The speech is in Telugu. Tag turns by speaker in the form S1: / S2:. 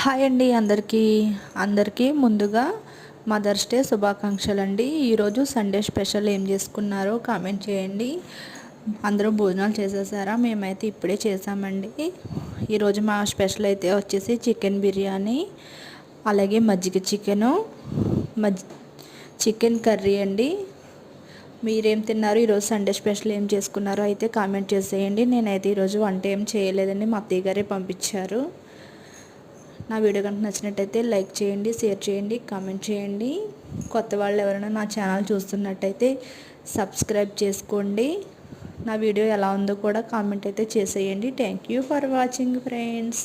S1: హాయ్ అండి అందరికీ ముందుగా మదర్స్ డే శుభాకాంక్షలు అండి. ఈరోజు సండే స్పెషల్ ఏం చేసుకున్నారో కామెంట్ చేయండి. అందరూ భోజనాలు చేసేసారా? మేమైతే ఇప్పుడే చేసామండి. ఈరోజు మా స్పెషల్ అయితే వచ్చేసి చికెన్ బిర్యానీ, అలాగే చికెన్ కర్రీ అండి. మీరేం తిన్నారు? ఈరోజు సండే స్పెషల్ ఏం చేసుకున్నారో అయితే కామెంట్ చేసేయండి. నేనైతే ఈరోజు వంట ఏం చేయలేదండి, మా అత్తయ్య గారే పంపించారు. నా వీడియో కనుక నచ్చినట్టయితే లైక్ చేయండి, షేర్ చేయండి, కామెంట్ చేయండి. కొత్త వాళ్ళు ఎవరైనా నా ఛానల్ చూస్తున్నట్టయితే సబ్స్క్రైబ్ చేసుకోండి. నా వీడియో ఎలా ఉందో కూడా కామెంట్ అయితే చేసేయండి. Thank you for watching friends.